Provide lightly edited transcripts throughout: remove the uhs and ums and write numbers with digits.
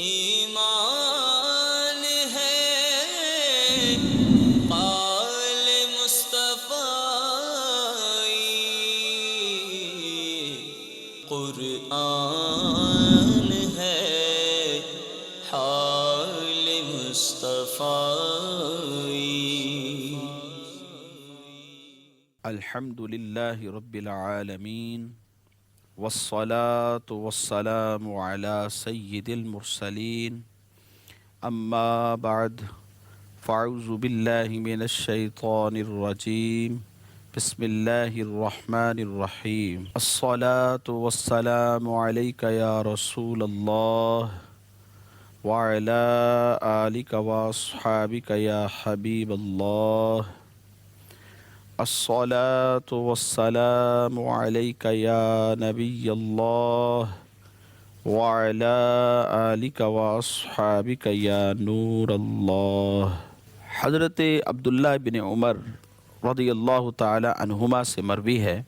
ایمان ہے قال مصطفی، قرآن ہے حال مصطفی۔ الحمد للہ رب العالمین والصلاة والسلام على سید المرسلین اما بعد فاعوذ باللہ من الشیطان الرجیم بسم اللہ الرحمن الرحیم الصلاة والسلام علیک یا رسول اللہ وعلى آلک واصحابک یا حبیب اللہ الصلاة والسلام علیک یا نبی اللہ وعلی آلک واصحابک یا نور اللہ۔ حضرت عبداللہ بن عمر رضی اللہ تعالی عنہما سے مروی ہے،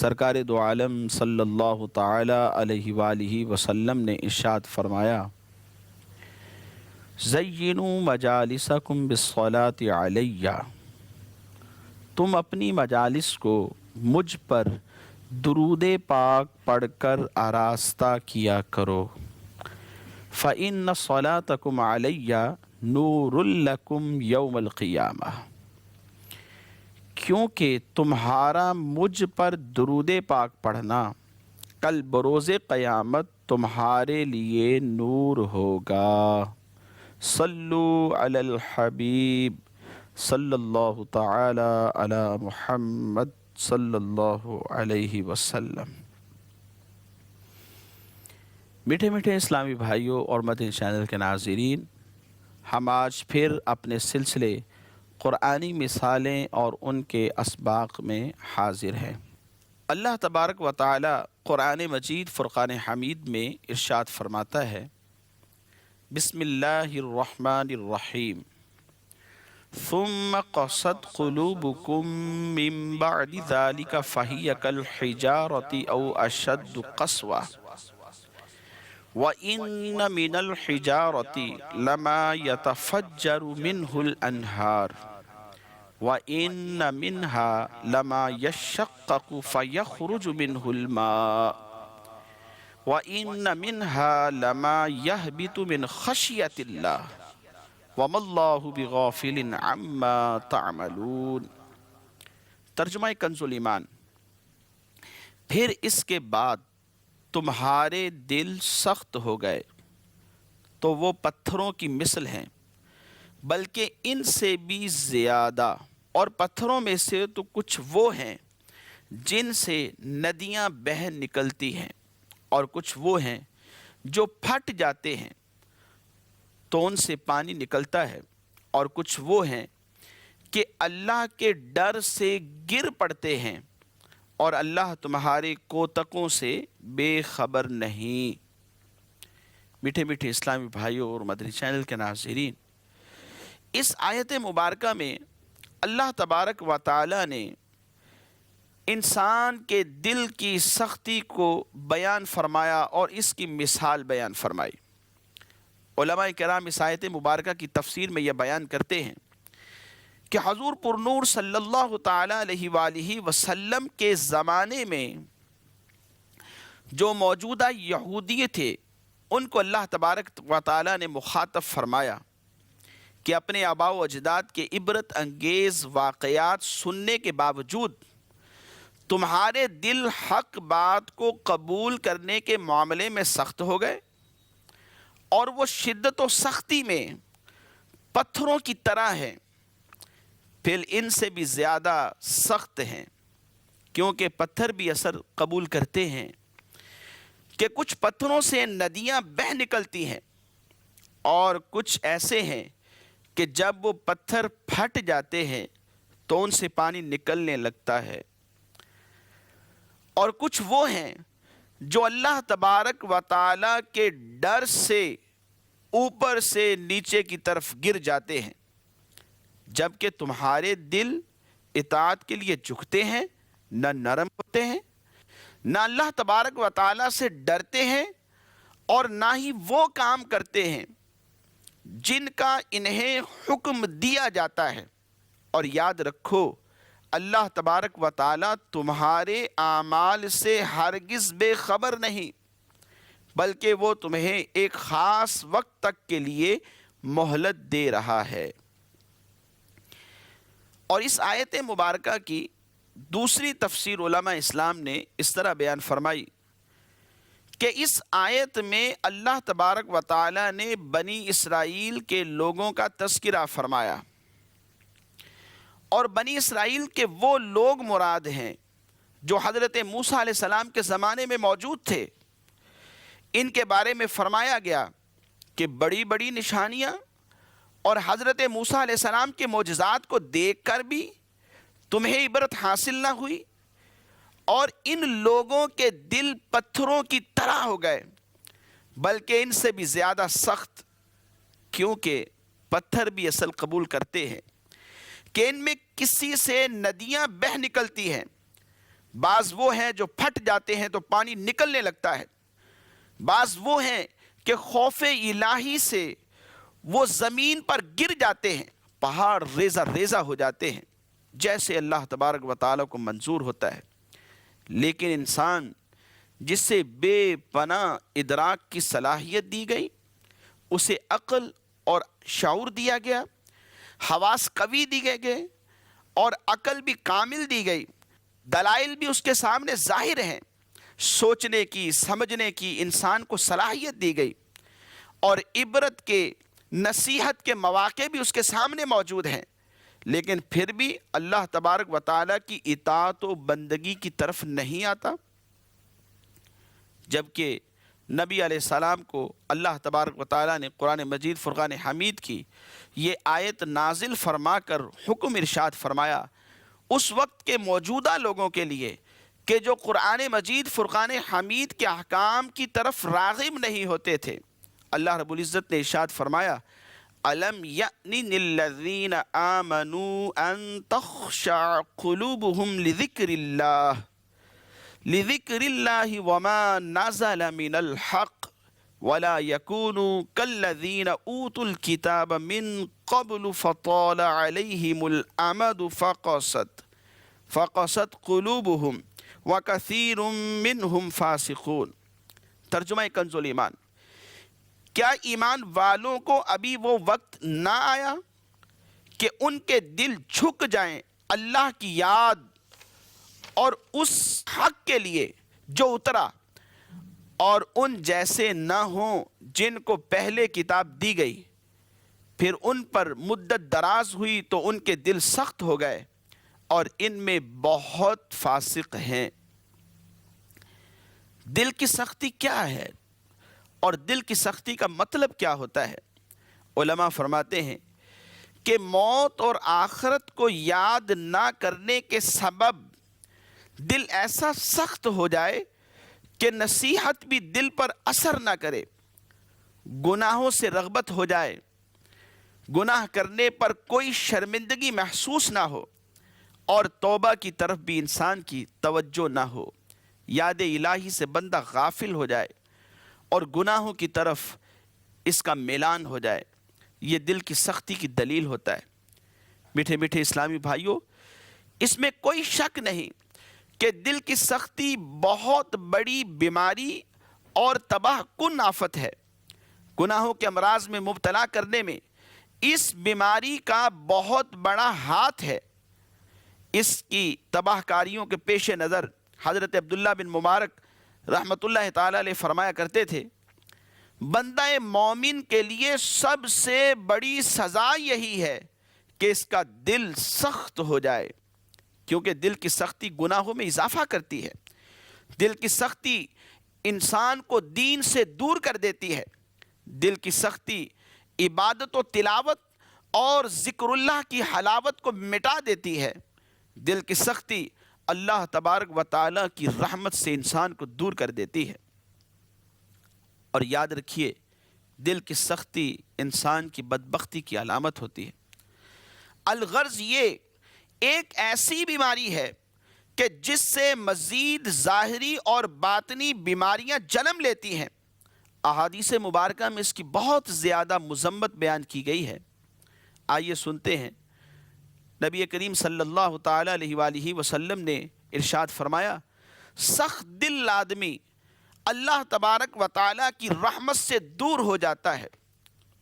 سرکار دو عالم صلی اللہ تعالی علیہ وآلہ وسلم نے ارشاد فرمایا، زینوا مجالسکم بالصلاة علیہ، تم اپنی مجالس کو مجھ پر درود پاک پڑھ کر آراستہ کیا کرو۔ فإن صلاتکم علیہ نور لکم یوم القیامہ، کیونکہ تمہارا مجھ پر درود پاک پڑھنا کل بروز قیامت تمہارے لیے نور ہوگا۔ صلو علی الحبیب صلی اللہ تعالی علی محمد صلی اللہ علیہ وسلم۔ میٹھے میٹھے اسلامی بھائیوں اور مدنی چینل کے ناظرین، ہم آج پھر اپنے سلسلے قرآنی مثالیں اور ان کے اسباق میں حاضر ہیں۔ اللہ تبارک و تعالی قرآن مجید فرقان حمید میں ارشاد فرماتا ہے، بسم اللہ الرحمن الرحیم، ثم قست قلوبكم من بعد ذلك فهي كالحجارة أو أشد قسوة وإن من الحجارة لما يتفجر منه الأنهار وإن منها لما يشقق فيخرج منه الماء وإن منها لما يهبط من خشية الله وَمَا اللَّهُ بِغَافِلٍ عَمَّا تَعْمَلُونَ۔ ترجمہ کنز الایمان، پھر اس کے بعد تمہارے دل سخت ہو گئے تو وہ پتھروں کی مثل ہیں، بلکہ ان سے بھی زیادہ، اور پتھروں میں سے تو کچھ وہ ہیں جن سے ندیاں بہہ نکلتی ہیں، اور کچھ وہ ہیں جو پھٹ جاتے ہیں تو ان سے پانی نکلتا ہے، اور کچھ وہ ہیں کہ اللہ کے ڈر سے گر پڑتے ہیں، اور اللہ تمہارے کوتکوں سے بے خبر نہیں۔ میٹھے میٹھے اسلامی بھائیوں اور مدنی چینل کے ناظرین، اس آیت مبارکہ میں اللہ تبارک و تعالی نے انسان کے دل کی سختی کو بیان فرمایا اور اس کی مثال بیان فرمائی۔ علماء کرام اس آیت مبارکہ کی تفسیر میں یہ بیان کرتے ہیں کہ حضور پر نور صلی اللہ تعالی علیہ وآلہ وسلم کے زمانے میں جو موجودہ یہودی تھے، ان کو اللہ تبارک و تعالی نے مخاطب فرمایا کہ اپنے آباء و اجداد کے عبرت انگیز واقعات سننے کے باوجود تمہارے دل حق بات کو قبول کرنے کے معاملے میں سخت ہو گئے، اور وہ شدت و سختی میں پتھروں کی طرح ہیں، پھر ان سے بھی زیادہ سخت ہیں، کیونکہ پتھر بھی اثر قبول کرتے ہیں کہ کچھ پتھروں سے ندیاں بہہ نکلتی ہیں، اور کچھ ایسے ہیں کہ جب وہ پتھر پھٹ جاتے ہیں تو ان سے پانی نکلنے لگتا ہے، اور کچھ وہ ہیں جو اللہ تبارک و تعالی کے ڈر سے اوپر سے نیچے کی طرف گر جاتے ہیں، جبکہ تمہارے دل اطاعت کے لیے جھکتے ہیں، نہ نرم ہوتے ہیں، نہ اللہ تبارک و تعالیٰ سے ڈرتے ہیں اور نہ ہی وہ کام کرتے ہیں جن کا انہیں حکم دیا جاتا ہے۔ اور یاد رکھو اللہ تبارک و تعالیٰ تمہارے اعمال سے ہرگز بے خبر نہیں، بلکہ وہ تمہیں ایک خاص وقت تک کے لیے مہلت دے رہا ہے۔ اور اس آیت مبارکہ کی دوسری تفسیر علماء اسلام نے اس طرح بیان فرمائی کہ اس آیت میں اللہ تبارک و تعالیٰ نے بنی اسرائیل کے لوگوں کا تذکرہ فرمایا، اور بنی اسرائیل کے وہ لوگ مراد ہیں جو حضرت موسیٰ علیہ السلام کے زمانے میں موجود تھے۔ ان کے بارے میں فرمایا گیا کہ بڑی بڑی نشانیاں اور حضرت موسیٰ علیہ السلام کے معجزات کو دیکھ کر بھی تمہیں عبرت حاصل نہ ہوئی، اور ان لوگوں کے دل پتھروں کی طرح ہو گئے، بلکہ ان سے بھی زیادہ سخت، کیونکہ پتھر بھی اصل قبول کرتے ہیں کہ ان میں کسی سے ندیاں بہہ نکلتی ہیں۔ بعض وہ ہیں جو پھٹ جاتے ہیں تو پانی نکلنے لگتا ہے، بعض وہ ہیں کہ خوف الہی سے وہ زمین پر گر جاتے ہیں، پہاڑ ریزہ ریزہ ہو جاتے ہیں جیسے اللہ تبارک و تعالیٰ کو منظور ہوتا ہے۔ لیکن انسان جسے بے پناہ ادراک کی صلاحیت دی گئی، اسے عقل اور شعور دیا گیا، حواس قوی دی گئے اور عقل بھی کامل دی گئی، دلائل بھی اس کے سامنے ظاہر ہیں، سوچنے کی سمجھنے کی انسان کو صلاحیت دی گئی، اور عبرت کے نصیحت کے مواقع بھی اس کے سامنے موجود ہیں، لیکن پھر بھی اللہ تبارک و تعالیٰ کی اطاعت و بندگی کی طرف نہیں آتا۔ جبکہ نبی علیہ السلام کو اللہ تبارک و تعالیٰ نے قرآن مجید فرقان حمید کی یہ آیت نازل فرما کر حکم ارشاد فرمایا اس وقت کے موجودہ لوگوں کے لیے کہ جو قرآن مجید فرقان حمید کے احکام کی طرف راغب نہیں ہوتے تھے۔ اللہ رب العزت نے ارشاد فرمایا أَلَمْ يَأْنِ لِلَّذِينَ آمَنُوا أَن تَخْشَعَ قُلُوبُهُمْ لِذِكْرِ اللَّهِ وَمَا نَزَلَ مِنَ الْحَقِّ وَلَا يَكُونُوا كَالَّذِينَ أُوتُوا الْكِتَابَ مِن قَبْلُ فَطَالَ عَلَيْهِمُ الْأَمَدُ فَقَسَتْ قُلُوبُهُمْ وَكَثِيرٌ مِّنْهُمْ فَاسِقُونَ۔ ترجمہ کنز الایمان، کیا ایمان والوں کو ابھی وہ وقت نہ آیا کہ ان کے دل جھک جائیں اللہ کی یاد اور اس حق کے لیے جو اترا، اور ان جیسے نہ ہوں جن کو پہلے کتاب دی گئی، پھر ان پر مدت دراز ہوئی تو ان کے دل سخت ہو گئے اور ان میں بہت فاسق ہیں۔ دل کی سختی کیا ہے اور دل کی سختی کا مطلب کیا ہوتا ہے؟ علماء فرماتے ہیں کہ موت اور آخرت کو یاد نہ کرنے کے سبب دل ایسا سخت ہو جائے کہ نصیحت بھی دل پر اثر نہ کرے، گناہوں سے رغبت ہو جائے، گناہ کرنے پر کوئی شرمندگی محسوس نہ ہو، اور توبہ کی طرف بھی انسان کی توجہ نہ ہو، یاد الہی سے بندہ غافل ہو جائے اور گناہوں کی طرف اس کا میلان ہو جائے۔ یہ دل کی سختی کی دلیل ہوتا ہے۔ میٹھے میٹھے اسلامی بھائیوں، اس میں کوئی شک نہیں کہ دل کی سختی بہت بڑی بیماری اور تباہ کن آفت ہے۔ گناہوں کے امراض میں مبتلا کرنے میں اس بیماری کا بہت بڑا ہاتھ ہے۔ اس کی تباہ کاریوں کے پیش نظر حضرت عبداللہ بن مبارک رحمۃ اللہ تعالی علیہ فرمایا کرتے تھے، بندہ مومن کے لیے سب سے بڑی سزا یہی ہے کہ اس کا دل سخت ہو جائے، کیونکہ دل کی سختی گناہوں میں اضافہ کرتی ہے۔ دل کی سختی انسان کو دین سے دور کر دیتی ہے۔ دل کی سختی عبادت و تلاوت اور ذکر اللہ کی حلاوت کو مٹا دیتی ہے۔ دل کی سختی اللہ تبارک و تعالیٰ کی رحمت سے انسان کو دور کر دیتی ہے۔ اور یاد رکھیے، دل کی سختی انسان کی بدبختی کی علامت ہوتی ہے۔ الغرض یہ ایک ایسی بیماری ہے کہ جس سے مزید ظاہری اور باطنی بیماریاں جنم لیتی ہیں۔ احادیث مبارکہ میں اس کی بہت زیادہ مذمت بیان کی گئی ہے۔ آئیے سنتے ہیں، نبی کریم صلی اللہ تعالی علیہ وآلہ وسلم نے ارشاد فرمایا، سخت دل آدمی اللہ تبارک و تعالیٰ کی رحمت سے دور ہو جاتا ہے۔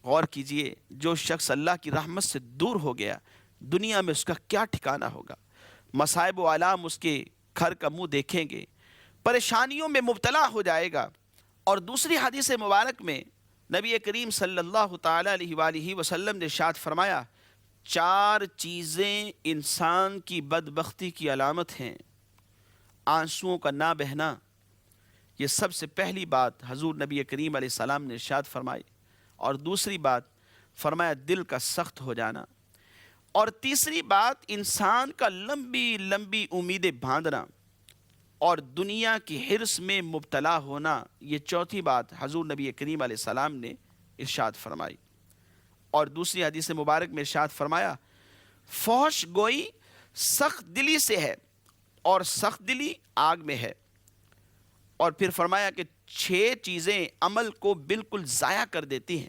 غور کیجئے، جو شخص اللہ کی رحمت سے دور ہو گیا، دنیا میں اس کا کیا ٹھکانہ ہوگا۔ مصائب و آلام اس کے گھر کا منہ دیکھیں گے، پریشانیوں میں مبتلا ہو جائے گا۔ اور دوسری حدیث مبارک میں نبی کریم صلی اللہ تعالی علیہ وآلہ وسلم نے ارشاد فرمایا، 4 چیزیں انسان کی بدبختی کی علامت ہیں۔ آنسوؤں کا نہ بہنا، یہ سب سے پہلی بات حضور نبی کریم علیہ السلام نے ارشاد فرمائی۔ اور دوسری بات فرمایا دل کا سخت ہو جانا۔ اور تیسری بات انسان کا لمبی لمبی امیدیں باندھنا اور دنیا کی حرص میں مبتلا ہونا۔ یہ چوتھی بات حضور نبی کریم علیہ السلام نے ارشاد فرمائی۔ اور دوسری حدیث مبارک میں ارشاد فرمایا، فحش گوئی سخت دلی سے ہے اور سخت دلی آگ میں ہے۔ اور پھر فرمایا کہ 6 چیزیں عمل کو بالکل ضائع کر دیتی ہیں۔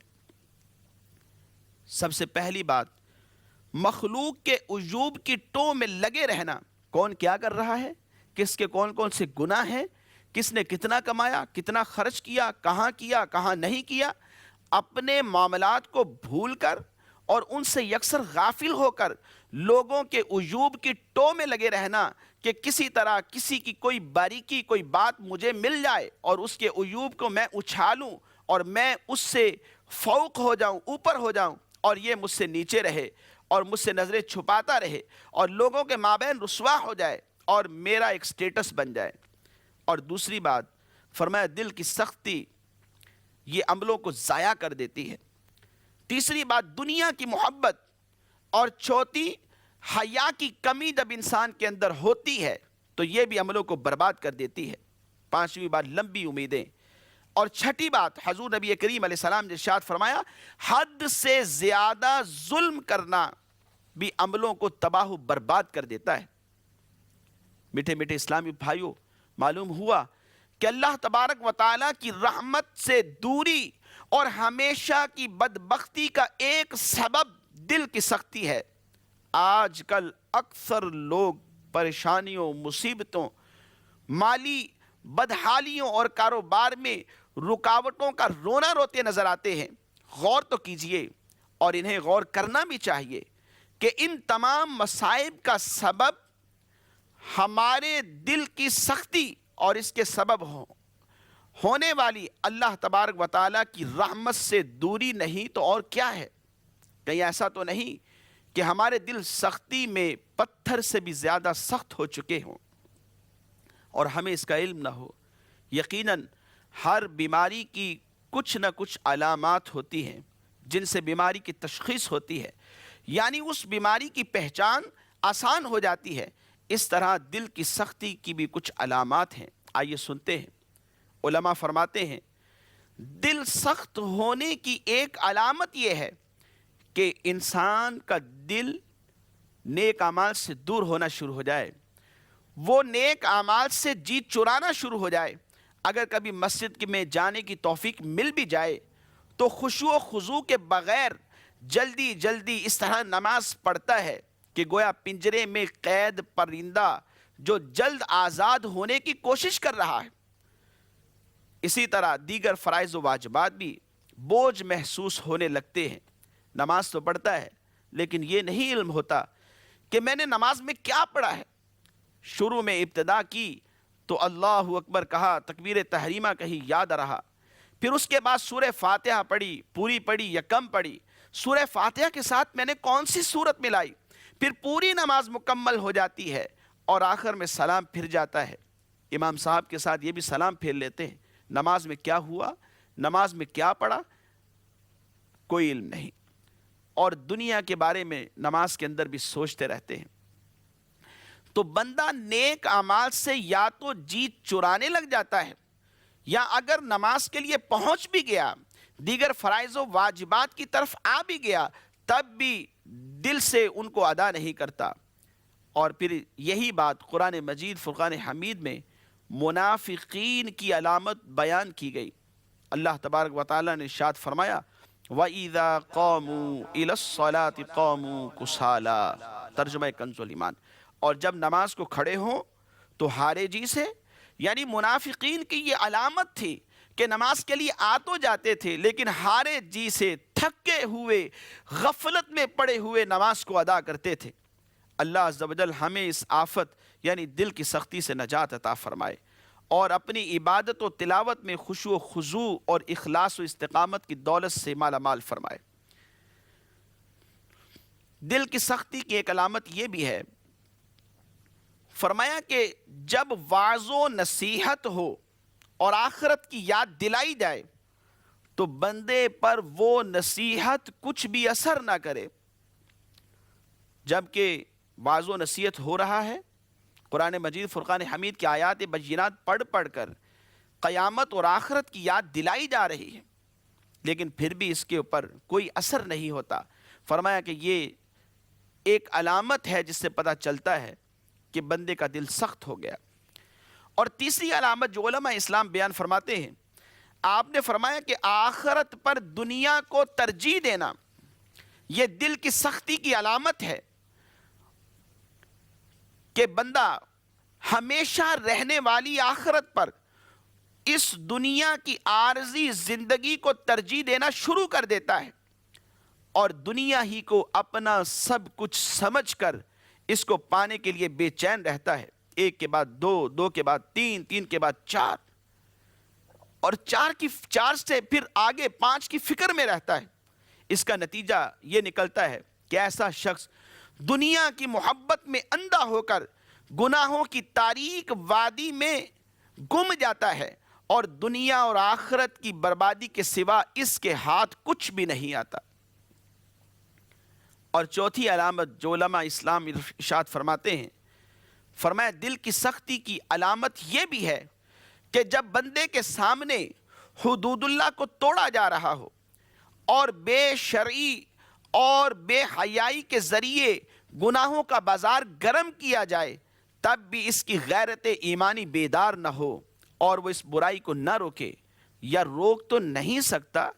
سب سے پہلی بات، مخلوق کے عیوب کی ٹو میں لگے رہنا۔ کون کیا کر رہا ہے، کس کے کون کون سے گناہ ہیں، کس نے کتنا کمایا، کتنا خرچ کیا، کہاں نہیں کیا، اپنے معاملات کو بھول کر اور ان سے یکسر غافل ہو کر لوگوں کے عیوب کی ٹو میں لگے رہنا کہ کسی طرح کسی کی کوئی باریکی، کوئی بات مجھے مل جائے اور اس کے عیوب کو میں اچھالوں اور میں اس سے فوق ہو جاؤں، اوپر ہو جاؤں، اور یہ مجھ سے نیچے رہے اور مجھ سے نظریں چھپاتا رہے اور لوگوں کے مابین رسوا ہو جائے اور میرا ایک سٹیٹس بن جائے۔ اور دوسری بات فرمایا دل کی سختی یہ عملوں کو ضائع کر دیتی ہے۔ تیسری بات دنیا کی محبت، اور چوتھی حیا کی کمی جب انسان کے اندر ہوتی ہے تو یہ بھی عملوں کو برباد کر دیتی ہے۔ پانچویں بات لمبی امیدیں، اور چھٹی بات حضور نبی کریم علیہ السلام نے ارشاد فرمایا، حد سے زیادہ ظلم کرنا بھی عملوں کو تباہ و برباد کر دیتا ہے۔ میٹھے میٹھے اسلامی بھائیوں، معلوم ہوا کہ اللہ تبارک و تعالیٰ کی رحمت سے دوری اور ہمیشہ کی بدبختی کا ایک سبب دل کی سختی ہے۔ آج کل اکثر لوگ پریشانیوں، مصیبتوں، مالی بدحالیوں اور کاروبار میں رکاوٹوں کا رونا روتے نظر آتے ہیں۔ غور تو کیجئے، اور انہیں غور کرنا بھی چاہیے کہ ان تمام مصائب کا سبب ہمارے دل کی سختی اور اس کے سبب ہونے والی اللہ تبارک و تعالیٰ کی رحمت سے دوری نہیں تو اور کیا ہے؟ کہیں ایسا تو نہیں کہ ہمارے دل سختی میں پتھر سے بھی زیادہ سخت ہو چکے ہوں اور ہمیں اس کا علم نہ ہو؟ یقیناً ہر بیماری کی کچھ نہ کچھ علامات ہوتی ہیں جن سے بیماری کی تشخیص ہوتی ہے، یعنی اس بیماری کی پہچان آسان ہو جاتی ہے۔ اس طرح دل کی سختی کی بھی کچھ علامات ہیں، آئیے سنتے ہیں۔ علماء فرماتے ہیں دل سخت ہونے کی ایک علامت یہ ہے کہ انسان کا دل نیک اعمال سے دور ہونا شروع ہو جائے، وہ نیک اعمال سے جی چرانا شروع ہو جائے۔ اگر کبھی مسجد میں جانے کی توفیق مل بھی جائے تو خشوع و خضوع کے بغیر جلدی جلدی اس طرح نماز پڑھتا ہے کہ گویا پنجرے میں قید پرندہ جو جلد آزاد ہونے کی کوشش کر رہا ہے۔ اسی طرح دیگر فرائض و واجبات بھی بوجھ محسوس ہونے لگتے ہیں۔ نماز تو پڑھتا ہے لیکن یہ نہیں علم ہوتا کہ میں نے نماز میں کیا پڑھا ہے۔ شروع میں ابتدا کی تو اللہ اکبر کہا، تکبیر تحریمہ کہی، یاد رہا، پھر اس کے بعد سورہ فاتحہ پڑھی، پوری پڑھی یا کم پڑھی، سورہ فاتحہ کے ساتھ میں نے کون سی سورت ملائی، پھر پوری نماز مکمل ہو جاتی ہے اور آخر میں سلام پھر جاتا ہے۔ امام صاحب کے ساتھ یہ بھی سلام پھیر لیتے ہیں۔ نماز میں کیا ہوا، نماز میں کیا پڑھا، کوئی علم نہیں، اور دنیا کے بارے میں نماز کے اندر بھی سوچتے رہتے ہیں۔ تو بندہ نیک اعمال سے یا تو جی چرانے لگ جاتا ہے، یا اگر نماز کے لیے پہنچ بھی گیا، دیگر فرائض و واجبات کی طرف آ بھی گیا، تب بھی دل سے ان کو ادا نہیں کرتا۔ اور پھر یہی بات قرآن مجید فرقان حمید میں منافقین کی علامت بیان کی گئی۔ اللہ تبارک و تعالیٰ نے ارشاد فرمایا وَإِذَا قَامُوا إِلَى الصَّلَاةِ قَامُوا كُسَالَىٰ، ترجمہ کنز الایمان، اور جب نماز کو کھڑے ہوں تو ہارے جی سے، یعنی منافقین کی یہ علامت تھی کہ نماز کے لیے آ تو جاتے تھے لیکن ہارے جی سے تھکے ہوئے غفلت میں پڑے ہوئے نماز کو ادا کرتے تھے۔ اللہ عز و جل ہمیں اس آفت یعنی دل کی سختی سے نجات عطا فرمائے اور اپنی عبادت و تلاوت میں خشوع و خضوع اور اخلاص و استقامت کی دولت سے مالا مال فرمائے۔ دل کی سختی کی ایک علامت یہ بھی ہے، فرمایا کہ جب واعظ و نصیحت ہو اور آخرت کی یاد دلائی جائے تو بندے پر وہ نصیحت کچھ بھی اثر نہ کرے۔ جبکہ واعظ و نصیحت ہو رہا ہے، قرآن مجید فرقان حمید کی آیات بینات پڑھ پڑھ کر قیامت اور آخرت کی یاد دلائی جا رہی ہے، لیکن پھر بھی اس کے اوپر کوئی اثر نہیں ہوتا۔ فرمایا کہ یہ ایک علامت ہے جس سے پتہ چلتا ہے کہ بندے کا دل سخت ہو گیا۔ اور تیسری علامت جو علماء اسلام بیان فرماتے ہیں، آپ نے فرمایا کہ آخرت پر دنیا کو ترجیح دینا یہ دل کی سختی کی علامت ہے کہ بندہ ہمیشہ رہنے والی آخرت پر اس دنیا کی عارضی زندگی کو ترجیح دینا شروع کر دیتا ہے اور دنیا ہی کو اپنا سب کچھ سمجھ کر اس کو پانے کے لیے بے چین رہتا ہے۔ ایک کے بعد دو، دو کے بعد تین، تین کے بعد چار، اور چار سے پھر آگے 5 کی فکر میں رہتا ہے۔ اس کا نتیجہ یہ نکلتا ہے کہ ایسا شخص دنیا کی محبت میں اندھا ہو کر گناہوں کی تاریک وادی میں گم جاتا ہے اور دنیا اور آخرت کی بربادی کے سوا اس کے ہاتھ کچھ بھی نہیں آتا۔ اور چوتھی علامت جو علماء اسلام ارشاد فرماتے ہیں، فرمایا دل کی سختی کی علامت یہ بھی ہے کہ جب بندے کے سامنے حدود اللہ کو توڑا جا رہا ہو اور بے شرعی اور بے حیائی کے ذریعے گناہوں کا بازار گرم کیا جائے، تب بھی اس کی غیرت ایمانی بیدار نہ ہو اور وہ اس برائی کو نہ روکے، یا روک تو نہیں سکتا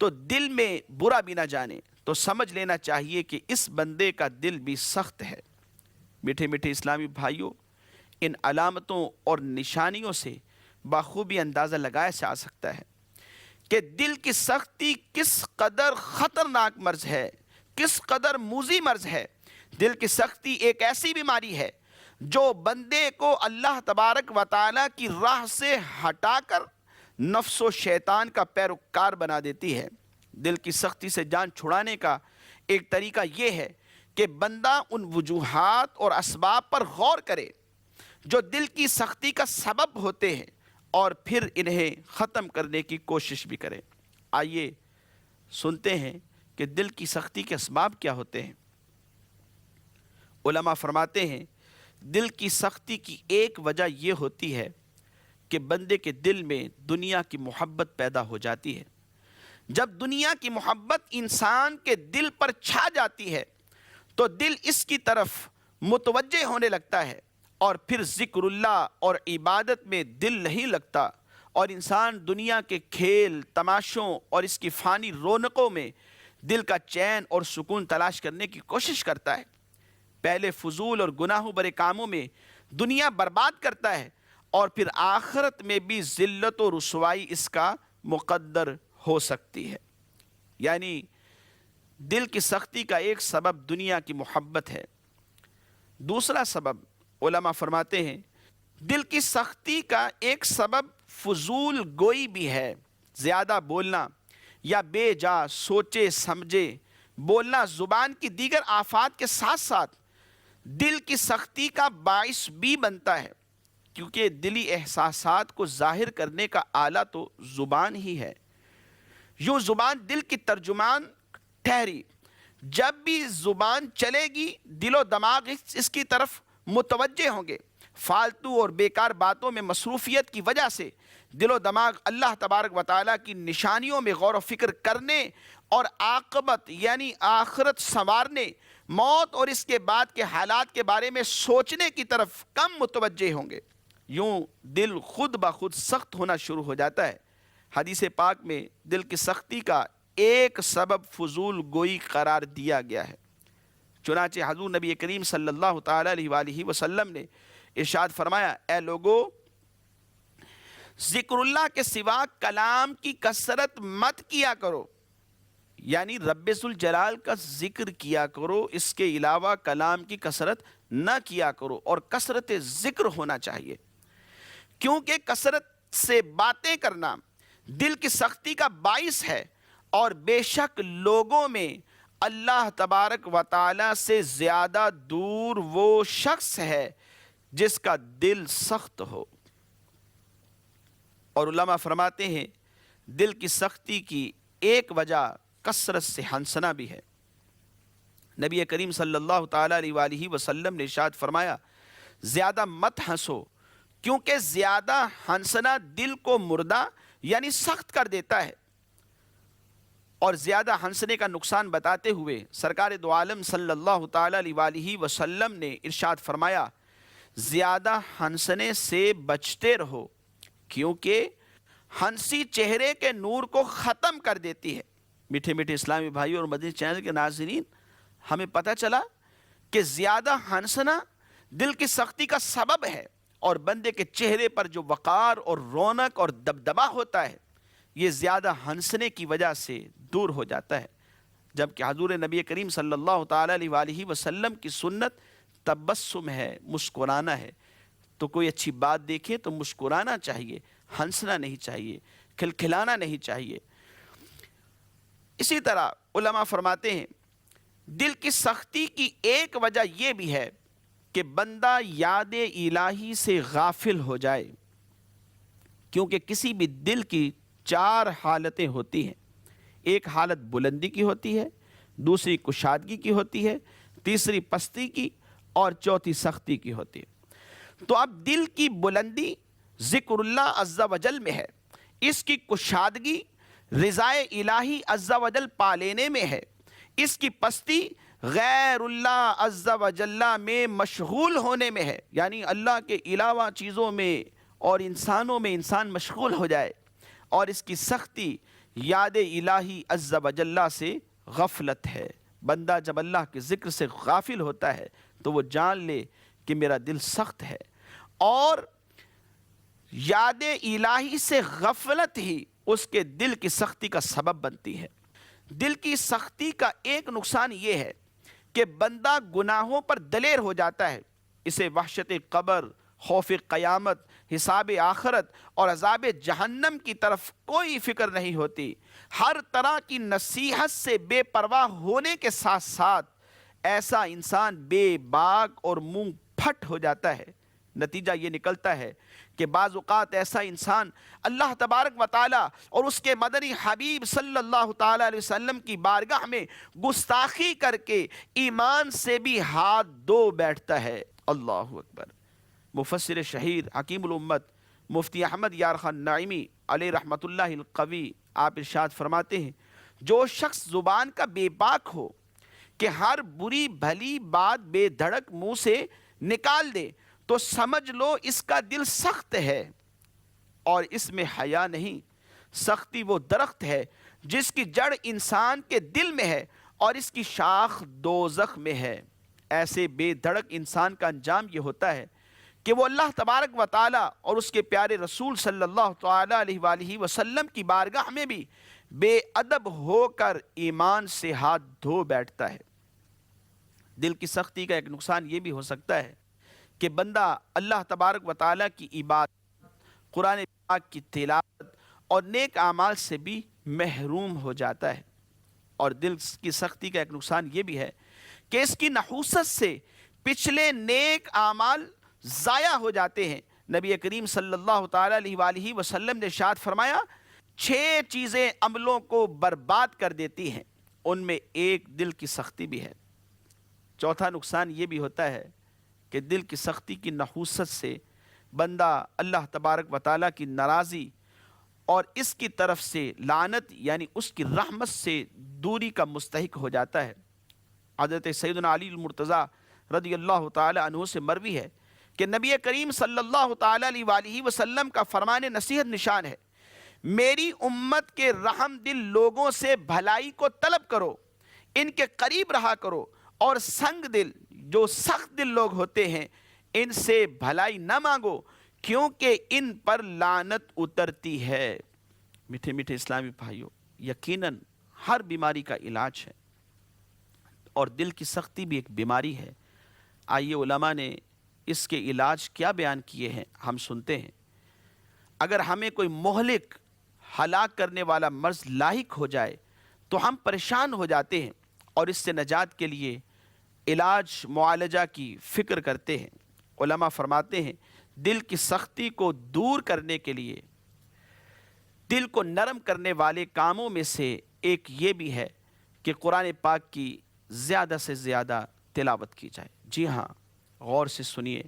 تو دل میں برا بھی نہ جانے، تو سمجھ لینا چاہیے کہ اس بندے کا دل بھی سخت ہے۔ میٹھے میٹھے اسلامی بھائیوں، ان علامتوں اور نشانیوں سے بخوبی اندازہ لگایا جا سکتا ہے کہ دل کی سختی کس قدر خطرناک مرض ہے، کس قدر موذی مرض ہے۔ دل کی سختی ایک ایسی بیماری ہے جو بندے کو اللہ تبارک و تعالیٰ کی راہ سے ہٹا کر نفس و شیطان کا پیروکار بنا دیتی ہے۔ دل کی سختی سے جان چھڑانے کا ایک طریقہ یہ ہے کہ بندہ ان وجوہات اور اسباب پر غور کرے جو دل کی سختی کا سبب ہوتے ہیں اور پھر انہیں ختم کرنے کی کوشش بھی کرے۔ آئیے سنتے ہیں کہ دل کی سختی کے اسباب کیا ہوتے ہیں۔ علماء فرماتے ہیں دل کی سختی کی ایک وجہ یہ ہوتی ہے کہ بندے کے دل میں دنیا کی محبت پیدا ہو جاتی ہے۔ جب دنیا کی محبت انسان کے دل پر چھا جاتی ہے تو دل اس کی طرف متوجہ ہونے لگتا ہے اور پھر ذکر اللہ اور عبادت میں دل نہیں لگتا اور انسان دنیا کے کھیل تماشوں اور اس کی فانی رونقوں میں دل کا چین اور سکون تلاش کرنے کی کوشش کرتا ہے۔ پہلے فضول اور گناہوں برے کاموں میں دنیا برباد کرتا ہے اور پھر آخرت میں بھی ذلت و رسوائی اس کا مقدر ہو سکتی ہے۔ یعنی دل کی سختی کا ایک سبب دنیا کی محبت ہے۔ دوسرا سبب علماء فرماتے ہیں دل کی سختی کا ایک سبب فضول گوئی بھی ہے۔ زیادہ بولنا یا بے جا سوچے سمجھے بولنا زبان کی دیگر آفات کے ساتھ ساتھ دل کی سختی کا باعث بھی بنتا ہے، کیونکہ دلی احساسات کو ظاہر کرنے کا آلہ تو زبان ہی ہے۔ یوں زبان دل کی ترجمان ٹھہری، جب بھی زبان چلے گی دل و دماغ اس کی طرف متوجہ ہوں گے۔ فالتو اور بیکار باتوں میں مصروفیت کی وجہ سے دل و دماغ اللہ تبارک و تعالیٰ کی نشانیوں میں غور و فکر کرنے اور عاقبت یعنی آخرت سنوارنے، موت اور اس کے بعد کے حالات کے بارے میں سوچنے کی طرف کم متوجہ ہوں گے، یوں دل خود بخود سخت ہونا شروع ہو جاتا ہے۔ حدیث پاک میں دل کی سختی کا ایک سبب فضول گوئی قرار دیا گیا ہے۔ چنانچہ حضور نبی کریم صلی اللہ تعالی علیہ وآلہ وسلم نے ارشاد فرمایا، اے لوگو، ذکر اللہ کے سوا کلام کی کثرت مت کیا کرو، یعنی رب ذوالجلال کا ذکر کیا کرو، اس کے علاوہ کلام کی کثرت نہ کیا کرو، اور کثرت ذکر ہونا چاہیے، کیونکہ کثرت سے باتیں کرنا دل کی سختی کا باعث ہے، اور بے شک لوگوں میں اللہ تبارک و تعالی سے زیادہ دور وہ شخص ہے جس کا دل سخت ہو۔ اور علماء فرماتے ہیں دل کی سختی کی ایک وجہ کثرت سے ہنسنا بھی ہے۔ نبی کریم صلی اللہ تعالی علیہ وآلہ وسلم نے ارشاد فرمایا، زیادہ مت ہنسو، کیونکہ زیادہ ہنسنا دل کو مردہ یعنی سخت کر دیتا ہے۔ اور زیادہ ہنسنے کا نقصان بتاتے ہوئے سرکار دو عالم صلی اللہ تعالی علیہ وآلہ وسلم نے ارشاد فرمایا، زیادہ ہنسنے سے بچتے رہو، کیونکہ ہنسی چہرے کے نور کو ختم کر دیتی ہے۔ میٹھے میٹھے اسلامی بھائیوں اور مدنی چینل کے ناظرین، ہمیں پتہ چلا کہ زیادہ ہنسنا دل کی سختی کا سبب ہے، اور بندے کے چہرے پر جو وقار اور رونق اور دبدبا ہوتا ہے یہ زیادہ ہنسنے کی وجہ سے دور ہو جاتا ہے۔ جبکہ حضور نبی کریم صلی اللہ تعالی علیہ وآلہ وسلم کی سنت تبسم ہے، مسکرانا ہے۔ تو کوئی اچھی بات دیکھے تو مسکرانا چاہیے، ہنسنا نہیں چاہیے، کھلکھلانا نہیں چاہیے۔ اسی طرح علماء فرماتے ہیں دل کی سختی کی ایک وجہ یہ بھی ہے کہ بندہ یاد الہی سے غافل ہو جائے، کیونکہ کسی بھی دل کی چار حالتیں ہوتی ہیں۔ ایک حالت بلندی کی ہوتی ہے، دوسری کشادگی کی ہوتی ہے، تیسری پستی کی، اور چوتھی سختی کی ہوتی ہے۔ تو اب دل کی بلندی ذکر اللہ عز و جل میں ہے، اس کی کشادگی رضائے الہی عز و جل پا لینے میں ہے، اس کی پستی غیر اللہ عز و جل میں مشغول ہونے میں ہے، یعنی اللہ کے علاوہ چیزوں میں اور انسانوں میں انسان مشغول ہو جائے، اور اس کی سختی یاد الہی عز و جل سے غفلت ہے۔ بندہ جب اللہ کے ذکر سے غافل ہوتا ہے تو وہ جان لے کہ میرا دل سخت ہے، اور یاد الہی سے غفلت ہی اس کے دل کی سختی کا سبب بنتی ہے۔ دل کی سختی کا ایک نقصان یہ ہے کہ بندہ گناہوں پر دلیر ہو جاتا ہے، اسے وحشت قبر، خوف قیامت، حساب آخرت اور عذاب جہنم کی طرف کوئی فکر نہیں ہوتی۔ ہر طرح کی نصیحت سے بے پرواہ ہونے کے ساتھ ساتھ ایسا انسان بے باک اور منہ پھٹ ہو جاتا ہے۔ نتیجہ یہ نکلتا ہے کہ بعض اوقات ایسا انسان اللہ تبارک و تعالیٰ اور اس کے مدنی حبیب صلی اللہ تعالیٰ علیہ وسلم کی بارگاہ میں گستاخی کر کے ایمان سے بھی ہاتھ دھو بیٹھتا ہے۔ اللہ اکبر۔ مفسر شہیر حکیم الامت مفتی احمد یار خان نعیمی علیہ رحمۃ اللہ القوی آپ ارشاد فرماتے ہیں، جو شخص زبان کا بے باک ہو کہ ہر بری بھلی بات بے دھڑک منہ سے نکال دے تو سمجھ لو اس کا دل سخت ہے، اور اس میں حیا نہیں۔ سختی وہ درخت ہے جس کی جڑ انسان کے دل میں ہے اور اس کی شاخ دوزخ میں ہے۔ ایسے بے دھڑک انسان کا انجام یہ ہوتا ہے کہ وہ اللہ تبارک و تعالیٰ اور اس کے پیارے رسول صلی اللہ تعالیٰ علیہ وآلہ وسلم کی بارگاہ میں بھی بے ادب ہو کر ایمان سے ہاتھ دھو بیٹھتا ہے۔ دل کی سختی کا ایک نقصان یہ بھی ہو سکتا ہے کہ بندہ اللہ تبارک و تعالیٰ کی عبادت، قرآن پاک کی تلاوت اور نیک اعمال سے بھی محروم ہو جاتا ہے۔ اور دل کی سختی کا ایک نقصان یہ بھی ہے کہ اس کی نحوست سے پچھلے نیک اعمال ضائع ہو جاتے ہیں۔ نبی کریم صلی اللہ تعالیٰ علیہ وآلہ وسلم نے ارشاد فرمایا، 6 چیزیں عملوں کو برباد کر دیتی ہیں، ان میں ایک دل کی سختی بھی ہے۔ چوتھا نقصان یہ بھی ہوتا ہے کہ دل کی سختی کی نحوست سے بندہ اللہ تبارک و تعالیٰ کی ناراضی اور اس کی طرف سے لعنت یعنی اس کی رحمت سے دوری کا مستحق ہو جاتا ہے۔ حضرت سیدنا علی المرتضیٰ رضی اللہ تعالی عنہ سے مروی ہے کہ نبی کریم صلی اللہ تعالی علیہ وآلہ وسلم کا فرمان نصیحت نشان ہے، میری امت کے رحم دل لوگوں سے بھلائی کو طلب کرو، ان کے قریب رہا کرو، اور سنگ دل جو سخت دل لوگ ہوتے ہیں ان سے بھلائی نہ مانگو، کیونکہ ان پر لعنت اترتی ہے۔ میٹھے میٹھے اسلامی بھائیوں، یقیناً ہر بیماری کا علاج ہے، اور دل کی سختی بھی ایک بیماری ہے۔ آئیے علماء نے اس کے علاج کیا بیان کیے ہیں، ہم سنتے ہیں۔ اگر ہمیں کوئی مہلک ہلاک کرنے والا مرض لاحق ہو جائے تو ہم پریشان ہو جاتے ہیں اور اس سے نجات کے لیے علاج معالجہ کی فکر کرتے ہیں۔ علماء فرماتے ہیں دل کی سختی کو دور کرنے کے لیے دل کو نرم کرنے والے کاموں میں سے ایک یہ بھی ہے کہ قرآن پاک کی زیادہ سے زیادہ تلاوت کی جائے۔ جی ہاں، غور سے سنیے،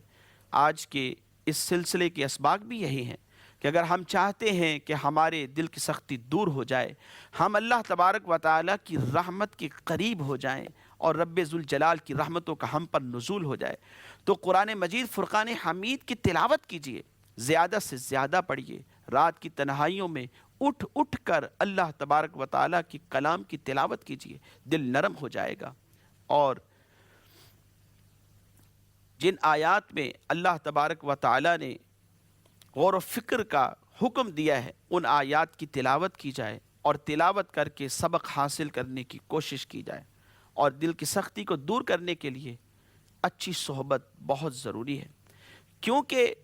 آج کے اس سلسلے کے اسباق بھی یہی ہیں کہ اگر ہم چاہتے ہیں کہ ہمارے دل کی سختی دور ہو جائے، ہم اللہ تبارک و تعالیٰ کی رحمت کے قریب ہو جائیں اور رب ذوالجلال کی رحمتوں کا ہم پر نزول ہو جائے، تو قرآن مجید فرقان حمید کی تلاوت کیجئے، زیادہ سے زیادہ پڑھیے، رات کی تنہائیوں میں اٹھ اٹھ کر اللہ تبارک و تعالیٰ کی کلام کی تلاوت کیجئے، دل نرم ہو جائے گا۔ اور جن آیات میں اللہ تبارک و تعالیٰ نے غور و فکر کا حکم دیا ہے ان آیات کی تلاوت کی جائے اور تلاوت کر کے سبق حاصل کرنے کی کوشش کی جائے۔ اور دل کی سختی کو دور کرنے کے لیے اچھی صحبت بہت ضروری ہے، کیونکہ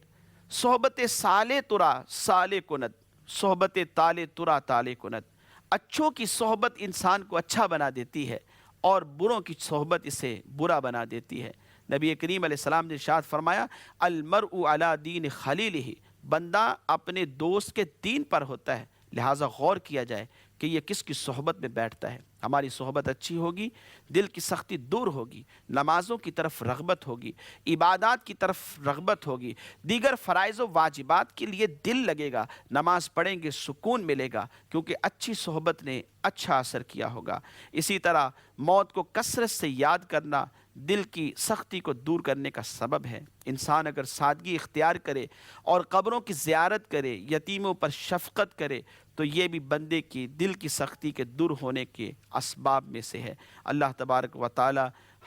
صحبت صالح ترا صالح کند، صحبت طالع ترا طالع کند۔ اچھوں کی صحبت انسان کو اچھا بنا دیتی ہے اور بروں کی صحبت اسے برا بنا دیتی ہے۔ نبی کریم علیہ السلام نے ارشاد فرمایا المرء علی دین خلیلہ، بندہ اپنے دوست کے دین پر ہوتا ہے، لہٰذا غور کیا جائے کہ یہ کس کی صحبت میں بیٹھتا ہے۔ ہماری صحبت اچھی ہوگی، دل کی سختی دور ہوگی، نمازوں کی طرف رغبت ہوگی، عبادات کی طرف رغبت ہوگی، دیگر فرائض و واجبات کے لیے دل لگے گا، نماز پڑھیں گے سکون ملے گا، کیونکہ اچھی صحبت نے اچھا اثر کیا ہوگا۔ اسی طرح موت کو کثرت سے یاد کرنا دل کی سختی کو دور کرنے کا سبب ہے۔ انسان اگر سادگی اختیار کرے اور قبروں کی زیارت کرے، یتیموں پر شفقت کرے، تو یہ بھی بندے کی دل کی سختی کے دور ہونے کے اسباب میں سے ہے۔ اللہ تبارک و تعالی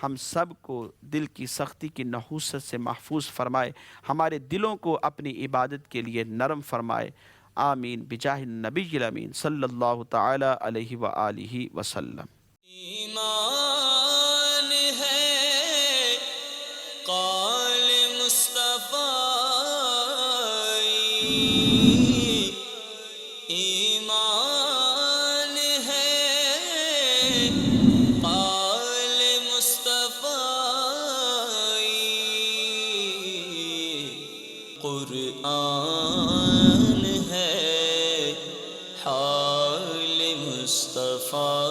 ہم سب کو دل کی سختی کی نحوست سے محفوظ فرمائے، ہمارے دلوں کو اپنی عبادت کے لیے نرم فرمائے۔ آمین بجاہ النبی الامین صلی اللہ تعالی علیہ وآلہ وسلم۔ ایمان ہے قول مصطفیٰ، ایمان ہے قول مصطفیٰ، قرآن ہے حال مصطفیٰ۔